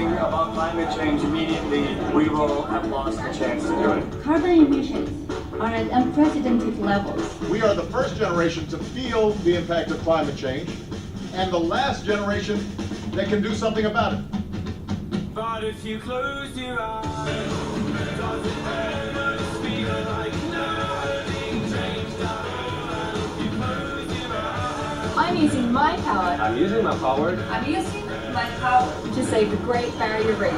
something about climate change immediately, we will have lost the chance to do it. Carbon emissions are at unprecedented levels. We are the first generation to feel the impact of climate change, and the last generation that can do something about it. But if you close your eyes, does it ever feel like nothing changed at all? If you close your eyes, I'm using my power. I'm using my power. I'm using my power to save the Great Barrier Reef.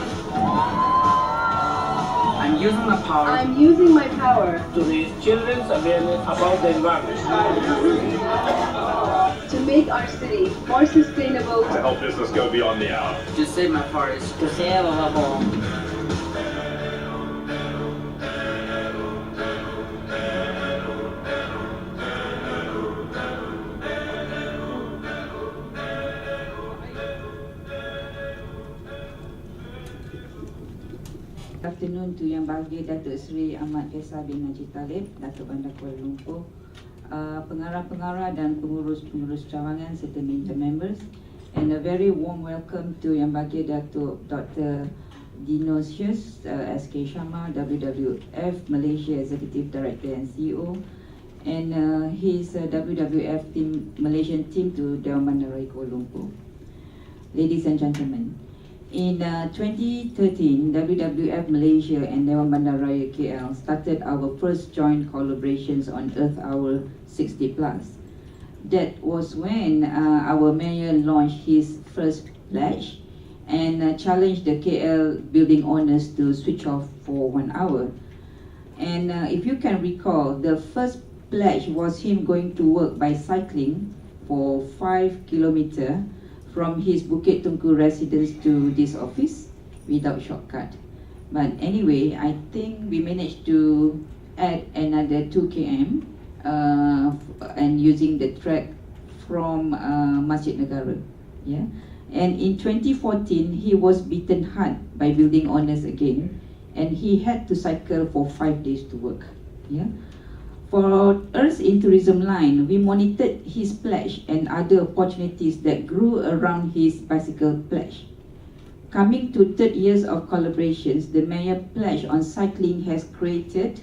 I'm using my power I'm using my power to raise children's awareness about the environment. to make our city more sustainable. To help business go beyond the hour. To save my forest. To save our home. Good afternoon to Yang Bahagia Datuk Seri Ahmad Faisal bin Najib Talib, Datuk Bandar Kuala Lumpur, pengarah-pengarah dan pengurus-pengurus cawangan serta media members, and a very warm welcome to Yang Bahagia Datuk Dr. Dino Sius, SK Shama, WWF Malaysia Executive Director and CEO, and his WWF team, Malaysian team to Dewan Bandaraya Kuala Lumpur. Ladies and gentlemen, in 2013, WWF Malaysia and Dewan Bandaraya KL started our first joint collaborations on Earth Hour 60+. That was when our mayor launched his first pledge and challenged the KL building owners to switch off for 1 hour. And if you can recall, the first pledge was him going to work by cycling for 5 kilometers from his Bukit Tungku residence to this office without shortcut. But anyway, I think we managed to add another 2 km and using the track from Masjid Negara. Yeah. And in 2014, he was beaten hard by building owners again, and he had to cycle for 5 days to work. Yeah. For Earth in Tourism line, we monitored his pledge and other opportunities that grew around his bicycle pledge. Coming to 3rd years of collaborations, the Mayor pledge on cycling has created,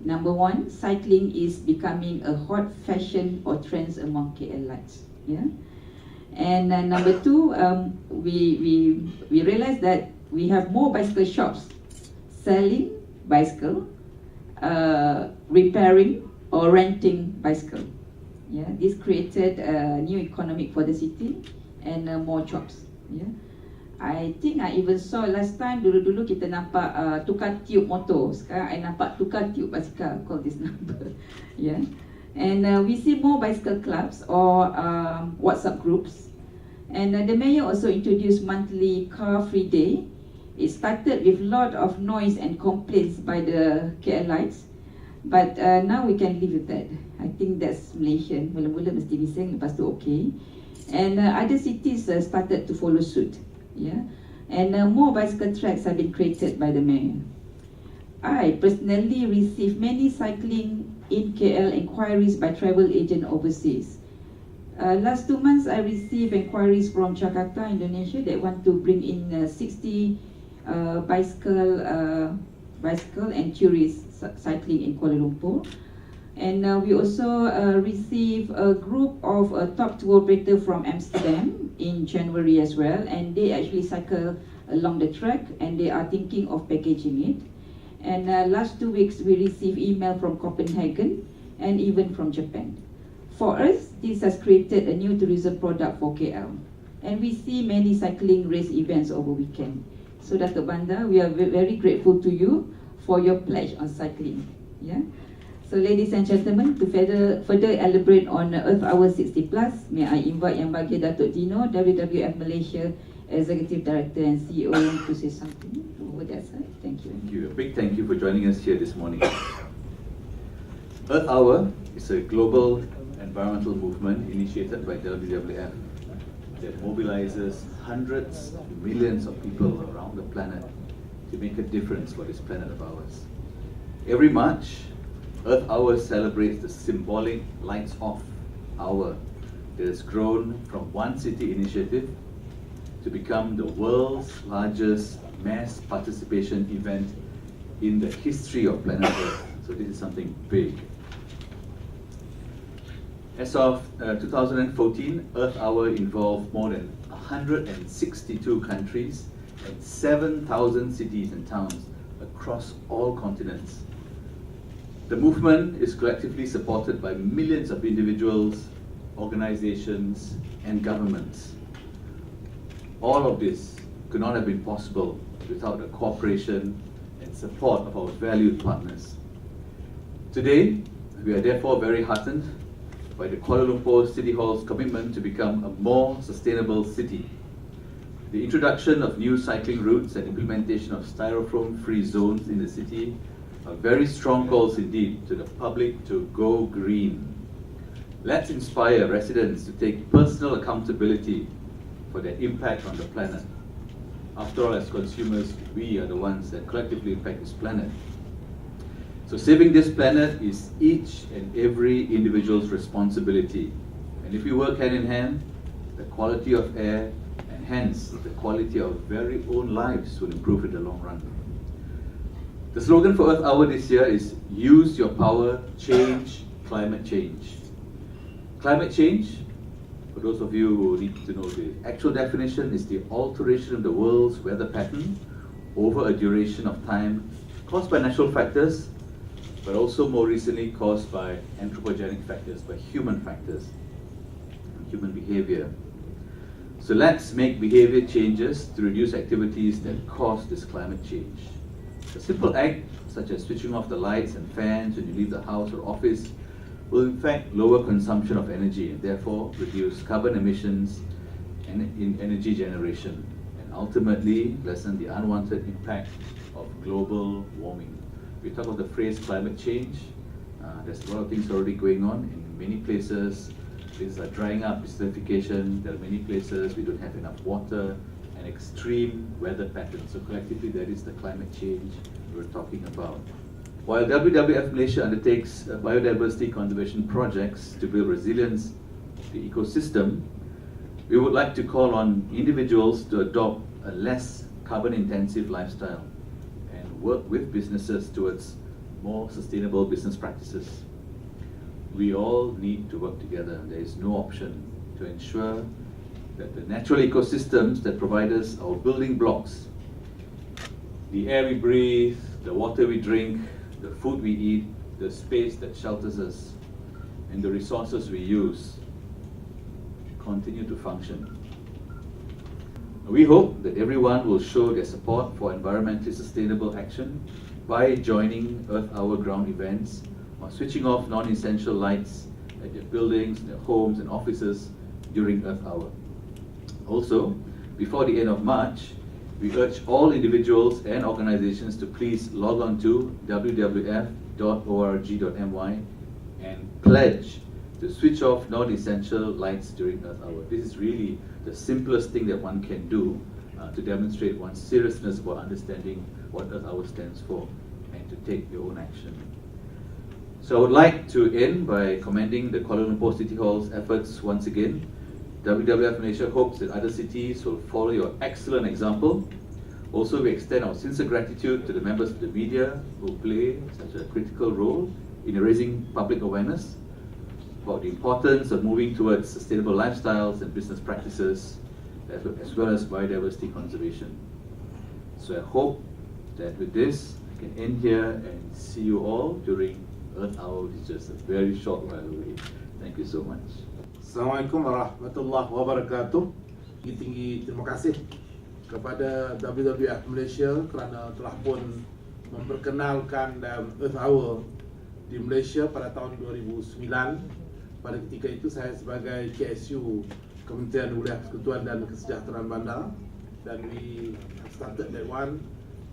number 1, cycling is becoming a hot fashion or trends among KLites. Yeah? And number 2, we realized that we have more bicycle shops selling bicycle, repairing or renting bicycle. Yeah, this created a new economic for the city and more jobs. Yeah, I think I even saw last time dulu-dulu kita nampak tukar tiup motor. Sekarang I nampak tukar tiup basikal. Call this number. Yeah, and we see more bicycle clubs or WhatsApp groups. And the mayor also introduced monthly car-free day. It started with a lot of noise and complaints by the KLites, but now we can live with that. I think that's Malaysian. Mula-mula mesti bising, lepas tu okay. And other cities started to follow suit. Yeah, and more bicycle tracks have been created by the mayor. I personally received many cycling in KL inquiries by travel agent overseas. Last 2 months, I received inquiries from Jakarta, Indonesia, that want to bring in 60 bicycle and tourists cycling in Kuala Lumpur. And we also receive a group of top tour operator from Amsterdam in January as well, and they actually cycle along the track and they are thinking of packaging it. And last 2 weeks we received email from Copenhagen and even from Japan. For us, this has created a new tourism product for KL, and we see many cycling race events over weekend. So Datuk Bandar, we are very grateful to you for your pledge on cycling. Yeah. So ladies and gentlemen, to further elaborate on Earth Hour 60+, may I invite Yang Bahagia Datuk Dino, WWF Malaysia Executive Director and CEO, to say something over that side. Thank you. Thank you. A big thank you for joining us here this morning. Earth Hour is a global environmental movement initiated by WWF that mobilizes hundreds of millions of people around the planet to make a difference for this planet of ours. Every March, Earth Hour celebrates the symbolic Lights Off Hour that has grown from one city initiative to to become the world's largest mass participation event in the history of planet Earth. So this is something big. As of 2014, Earth Hour involved more than 162 countries and 7,000 cities and towns across all continents. The movement is collectively supported by millions of individuals, organizations, and governments. All of this could not have been possible without the cooperation and support of our valued partners. Today, we are therefore very heartened by the Kuala Lumpur City Hall's commitment to become a more sustainable city. The introduction of new cycling routes and implementation of styrofoam-free zones in the city are very strong calls indeed to the public to go green. Let's inspire residents to take personal accountability for their impact on the planet. After all, as consumers, we are the ones that collectively impact this planet. So saving this planet is each and every individual's responsibility. And if we work hand in hand, the quality of air and hence the quality of very own lives will improve in the long run. The slogan for Earth Hour this year is use your power, change climate change. Climate change, for those of you who need to know the actual definition, is the alteration of the world's weather pattern over a duration of time caused by natural factors, but also more recently caused by anthropogenic factors, by human factors, human behavior. So let's make behavior changes to reduce activities that cause this climate change. A simple act, such as switching off the lights and fans when you leave the house or office, will in fact lower consumption of energy and therefore reduce carbon emissions and in energy generation, and ultimately lessen the unwanted impact of global warming. We talk about the phrase climate change. There's a lot of things already going on in many places. Places are drying up, desertification. There are many places we don't have enough water, and extreme weather patterns. So collectively, that is the climate change we're talking about. While WWF Malaysia undertakes biodiversity conservation projects to build resilience to the ecosystem, we would like to call on individuals to adopt a less carbon-intensive lifestyle and work with businesses towards more sustainable business practices. We all need to work together. There is no option to ensure that the natural ecosystems that provide us our building blocks, the air we breathe, the water we drink, the food we eat, the space that shelters us, and the resources we use, continue to function. We hope that everyone will show their support for environmentally sustainable action by joining Earth Hour ground events or switching off non-essential lights at their buildings, their homes and offices during Earth Hour. Also, before the end of March, we urge all individuals and organizations to please log on to wwf.org.my and pledge to switch off non-essential lights during Earth Hour. This is really the simplest thing that one can do to demonstrate one's seriousness about understanding what Earth Hour stands for and to take your own action. So I would like to end by commending the Kuala Lumpur City Hall's efforts once again. WWF Malaysia hopes that other cities will follow your excellent example. Also, we extend our sincere gratitude to the members of the media who play such a critical role in raising public awareness about the importance of moving towards sustainable lifestyles and business practices, as well as biodiversity conservation. So I hope that with this, I can end here and see you all during Earth Hour, which is just a very short while away. Thank you so much. Assalamualaikum warahmatullahi wabarakatuh. Tinggi terima kasih kepada WWF Malaysia kerana telah pun memperkenalkan Earth Hour di Malaysia pada tahun 2009. Pada ketika itu saya sebagai KSU Kementerian Wilayah Persekutuan dan Kesejahteraan Bandar, dan we started Dewan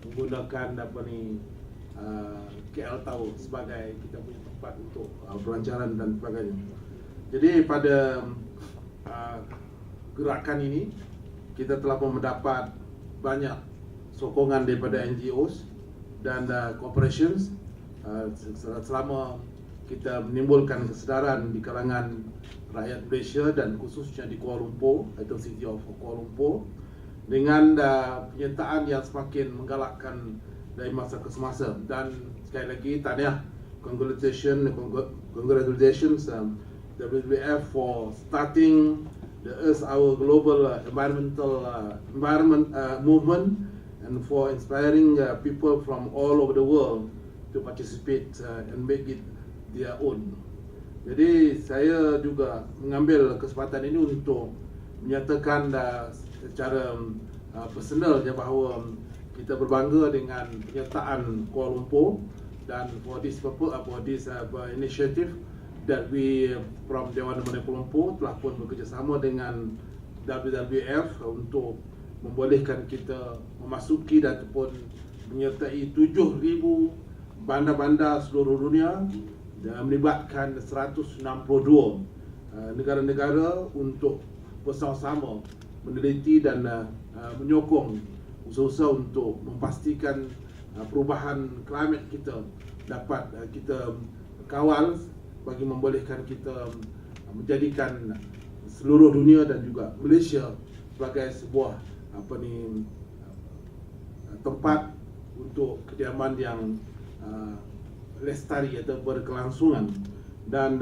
menggunakan KL Tower sebagai kita punya tempat untuk perancangan dan sebagainya. Jadi pada gerakan ini kita telah mendapat banyak sokongan daripada NGOs dan corporations selama kita menimbulkan kesedaran di kalangan rakyat Malaysia dan khususnya di Kuala Lumpur atau City of Kuala Lumpur, dengan penyertaan yang semakin menggalakkan dari masa ke semasa. Dan sekali lagi tahniah, congratulations WWF for starting the Earth Hour global environment movement, and for inspiring people from all over the world to participate and make it their own. Jadi saya juga mengambil kesempatan ini untuk menyatakan secara personal bahawa kita berbangga dengan penyertaan Kuala Lumpur, dan for this purpose, for this initiative that we from Dewan Kuala Lumpur telah pun bekerjasama dengan WWF untuk membolehkan kita memasuki dan ataupun menyertai 7,000 bandar-bandar seluruh dunia dan melibatkan 162 negara-negara untuk bersama-sama meneliti dan menyokong usaha-usaha untuk memastikan perubahan klimat kita dapat kita kawal bagi membolehkan kita menjadikan seluruh dunia dan juga Malaysia sebagai sebuah tempat untuk kediaman yang lestari atau berkelangsungan. Dan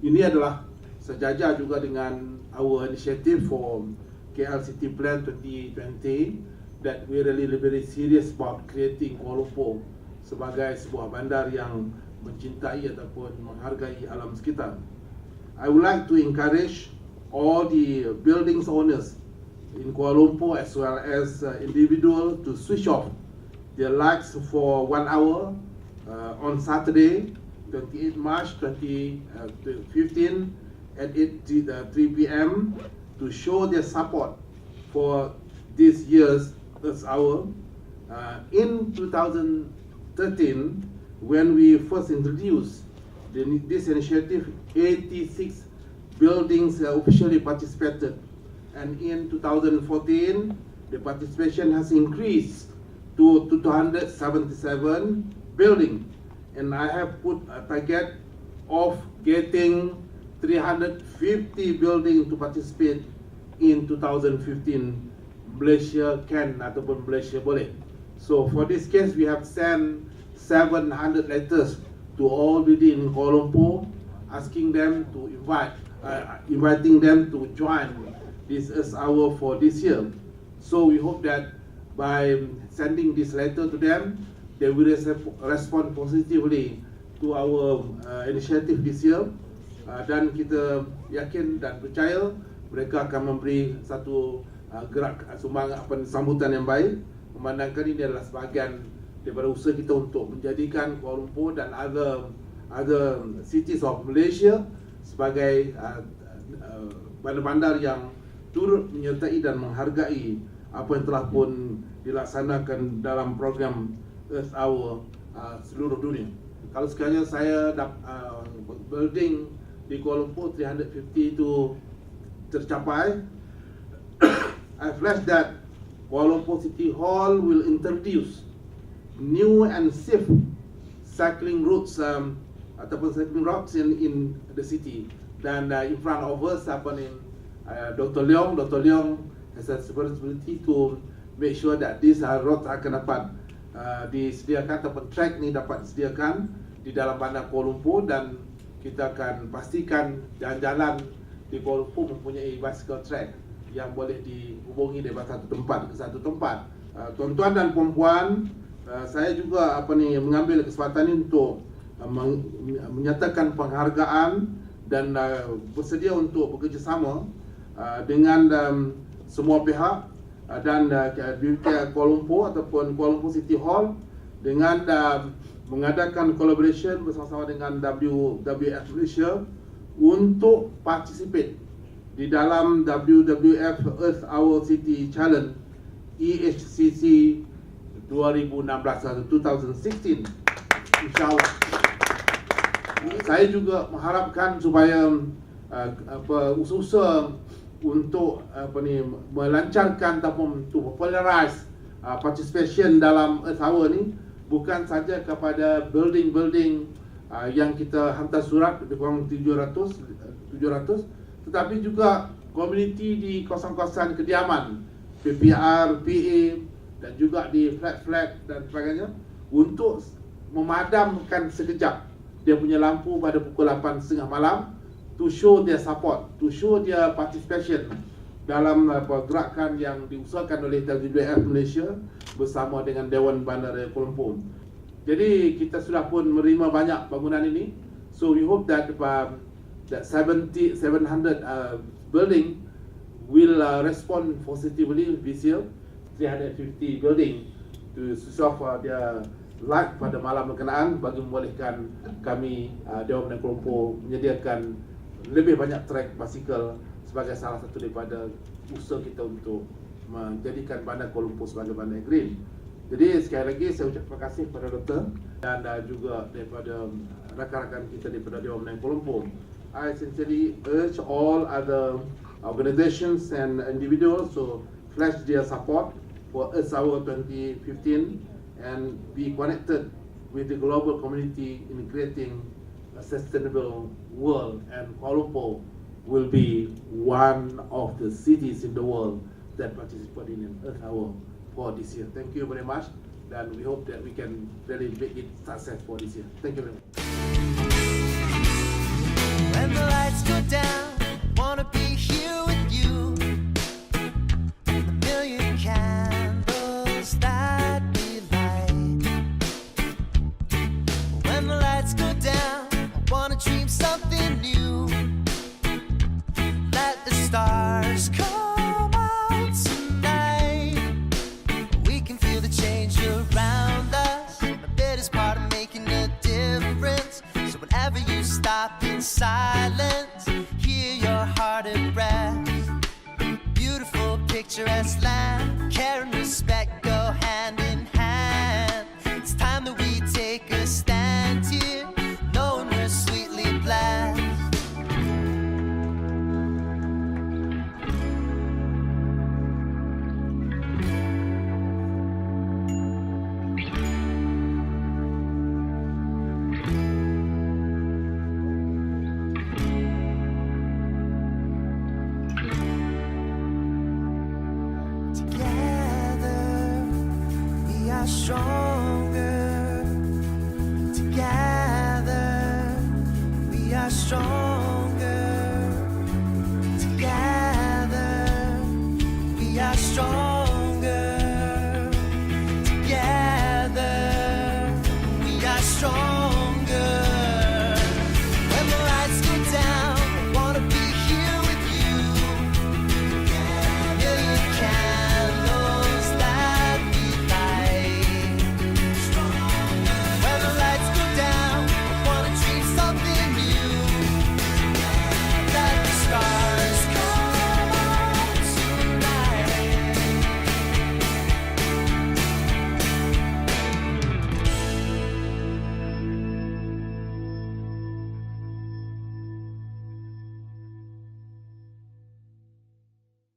ini adalah sejajar juga dengan our initiative for KL City Plan 2020, that we really very serious about creating Kuala Lumpur sebagai sebuah bandar yang mencintai ataupun menghargai alam sekitar. I would like to encourage all the buildings owners in Kuala Lumpur as well as individual to switch off their lights for 1 hour on Saturday, 28 March 2015 at 3 p.m. to show their support for this year's Earth Hour. In 2013, when we first introduced this initiative, 86 buildings officially participated, and in 2014, the participation has increased to 277 buildings, and I have put a target of getting 350 buildings to participate in 2015. Malaysia can ataupun Malaysia boleh. So for this case, we have sent 700 letters to all buildings in Kuala Lumpur, asking them to inviting them to join this Earth Hour for this year. So we hope that by sending this letter to them, they will respond positively to our initiative this year, dan kita yakin dan percaya mereka akan memberi satu gerak sambutan yang baik, memandangkan ini adalah sebahagian daripada usaha kita untuk menjadikan Kuala Lumpur dan other cities of Malaysia sebagai bandar-bandar yang turut menyertai dan menghargai apa yang telah pun dilaksanakan dalam program Earth Hour seluruh dunia. Kalau sekiranya saya building di Kuala Lumpur 350 itu tercapai, I flash that Kuala Lumpur City Hall will introduce new and safe cycling routes ataupun cycling routes in the city. Dan in front of us Dr. Leong has a responsibility to make sure that these roads akan dapat disediakan ataupun track ni dapat disediakan di dalam bandar Kuala Lumpur, dan kita akan pastikan jalan-jalan di Kuala Lumpur mempunyai bicycle track yang boleh dihubungi dari satu tempat ke satu tempat. Tuan-tuan dan puan-puan, saya juga mengambil kesempatan ini untuk menyatakan penghargaan dan bersedia untuk bekerjasama dengan semua pihak dan di Kuala Lumpur ataupun Kuala Lumpur City Hall dengan mengadakan collaboration bersama-sama dengan WWF Malaysia untuk participate di dalam WWF Earth Hour City Challenge EHCC 2016 atau 2016, insyaAllah. Saya juga mengharapkan supaya usaha untuk melancarkan ataupun to popularize participation dalam Earth Hour ni bukan saja kepada building-building yang kita hantar surat lebih kurang 700, tetapi juga komuniti di kawasan-kawasan kediaman PPR, PA dan juga di flat dan sebagainya untuk memadamkan sekejap dia punya lampu pada pukul 8.30 malam to show their support, to show their participation dalam gerakan yang diusahakan oleh WWF Malaysia bersama dengan Dewan Bandaraya Kuala Lumpur. Jadi kita sudah pun menerima banyak bangunan ini. So we hope that that 700 building will respond positively this year. 350 building to switch off their light pada malam berkenaan bagi membolehkan kami Dewan Bandaraya Kuala Lumpur menyediakan lebih banyak trek basikal sebagai salah satu daripada usaha kita untuk menjadikan Bandar Kuala Lumpur sebagai bandar green. Jadi sekali lagi saya ucap terima kasih kepada Doktor dan juga daripada rakan-rakan kita daripada Dewan Bandaraya Kuala Lumpur. I sincerely urge all other organizations and individuals to pledge their support for Earth Hour 2015 and be connected with the global community in creating a sustainable world, and Kuala Lumpur will be one of the cities in the world that participate in Earth Hour for this year. Thank you very much, and we hope that we can really make it success for this year. Thank you very much. When the lights go down, wanna be here with you. The million candles that we light. When the lights go down, I wanna dream something new. Let the stars come out tonight. We can feel the change around us. A bit is part of making a difference. So whenever you stop in silence, hear your heart at rest. Beautiful picturesque land, care and respect go hand in hand. It's time that we take a stand here, knowing we're sweetly blessed. Together we are strong.